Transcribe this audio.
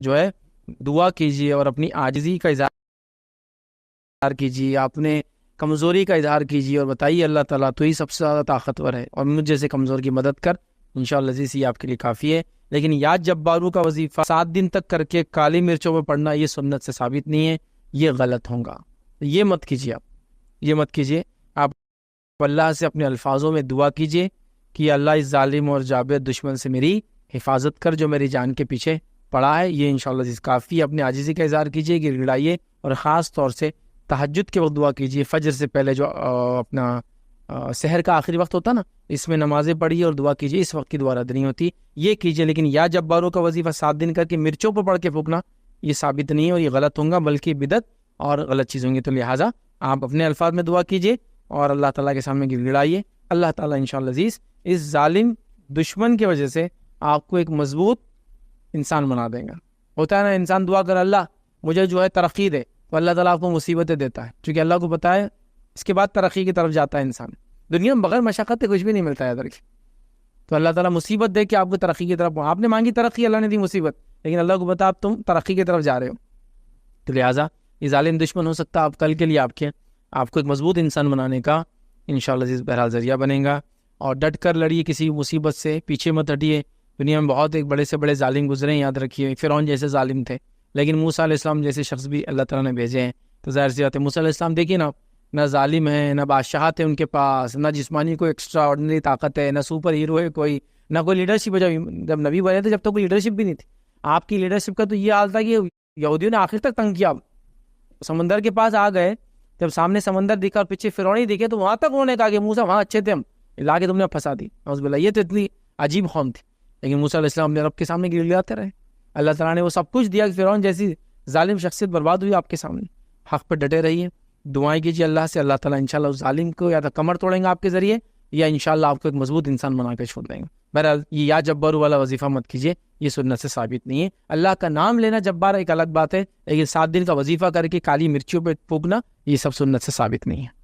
جو ہے دعا کیجیے اور اپنی عاجزی کا اظہار کیجیے، اپنے کمزوری کا اظہار کیجیے اور بتائیے اللہ تعالیٰ تو ہی سب سے زیادہ طاقتور ہے اور مجھ جیسے کمزور کی مدد کر، انشاءاللہ عزیز یہ آپ کے لیے کافی ہے۔ لیکن یا جبارو کا وظیفہ 7 دن تک کر کے کالی مرچوں میں پڑھنا یہ سنت سے ثابت نہیں ہے، یہ غلط ہوگا، یہ مت کیجیے، آپ یہ مت کیجیے۔ آپ اللہ سے اپنے الفاظوں میں دعا کیجیے کہ اللہ اس ظالم اور جابر دشمن سے میری حفاظت کر جو میری جان کے پیچھے پڑا ہے، یہ انشاءاللہ عزیز کافی ہے۔ اپنے عاجزی کا اظہار کیجیے، گڑ گڑائیے، اور خاص طور سے تہجد کے وقت دعا کیجیے، فجر سے پہلے جو اپنا سحر کا آخری وقت ہوتا نا، اس میں نمازیں پڑھیے اور دعا کیجیے، اس وقت کی دعا رد نہیں ہوتی، یہ کیجیے۔ لیکن یا جباروں کا وظیفہ 7 دن کر کے مرچوں پر پڑھ کے پھونکنا یہ ثابت نہیں ہے اور یہ غلط ہوگا، بلکہ بدعت اور غلط چیز ہوں گی۔ تو لہٰذا آپ اپنے الفاظ میں دعا کیجیے اور اللہ تعالیٰ کے سامنے گڑ گڑائیے۔ اللہ تعالیٰ انشاءاللہ عزیز اس ظالم دشمن کی وجہ سے آپ کو ایک مضبوط انسان بنا دیں گا۔ ہوتا ہے نا، انسان دعا کر اللہ مجھے جو ہے ترقی دے، تو اللہ تعالیٰ آپ کو مصیبتیں دیتا ہے، کیونکہ اللہ کو پتہ ہے اس کے بعد ترقی کی طرف جاتا ہے انسان۔ دنیا میں بغیر مشقت کچھ بھی نہیں ملتا ہے ادھر کی، تو اللہ تعالیٰ مصیبت دے کہ آپ کو ترقی کی طرف، آپ نے مانگی ترقی، اللہ نے دی مصیبت، لیکن اللہ کو پتہ آپ تم ترقی کی طرف جا رہے ہو، تو لہٰذا یہ ظالم دشمن ہو سکتا ہے آپ کل کے لیے آپ کو ایک مضبوط انسان بنانے کا انشاءاللہ عزیز بہرحال ذریعہ بنے گا۔ اور ڈٹ کر لڑیے کسی مصیبت سے، پیچھے مت ہٹیے۔ دنیا میں بہت ایک بڑے سے بڑے ظالم گزرے ہیں، یاد رکھیے، فرعون جیسے ظالم تھے، لیکن موسیٰ علیہ السلام جیسے شخص بھی اللہ تعالیٰ نے بھیجے ہیں، تو ظاہر سی بات ہے موسیٰ علیہ السلام دیکھیے نا، نہ ظالم ہے، نہ بادشاہت ہے ان کے پاس، نہ جسمانی کوئی ایکسٹرا آرڈنری طاقت ہے، نہ سپر ہیرو ہے کوئی، نہ کوئی لیڈرشپ ہے۔ جب نبی بنے تھے جب تک کوئی لیڈرشپ بھی نہیں تھی۔ آپ کی لیڈرشپ کا تو یہ حال تھا کہ یہودیوں نے آخر تک تنگ کیا، سمندر کے پاس آ گئے، جب سامنے سمندر دکھا اور پیچھے فرعون ہی دکھے، تو وہاں تک انہوں نے کہا کہ موسیٰ وہاں اچھے تھے، ہم لا کے تم نے پھنسا دی، نعوذ باللہ۔ یہ تو اتنی عجیب قوم تھی، لیکن موسیٰ علیہ السلام نے رب کے سامنے گڑ گڑاتے رہے، اللہ تعالیٰ نے وہ سب کچھ دیا کہ فرعون جیسی ظالم شخصیت برباد ہوئی آپ کے سامنے۔ حق پر ڈٹے رہیے، دعائیں کیجیے اللہ سے، اللہ تعالیٰ انشاءاللہ اس ظالم کو یا تو کمر توڑیں گا آپ کے ذریعے، یا انشاءاللہ آپ کو ایک مضبوط انسان بنا کے چھوڑ دیں گے۔ بہرحال یہ یا جبار والا وظیفہ مت کیجیے، یہ سنت سے ثابت نہیں ہے۔ اللہ کا نام لینا جبار ایک الگ بات ہے، لیکن 7 دن کا وظیفہ کر کے کالی مرچیوں پہ پھونکنا یہ سب سنت سے ثابت نہیں ہے۔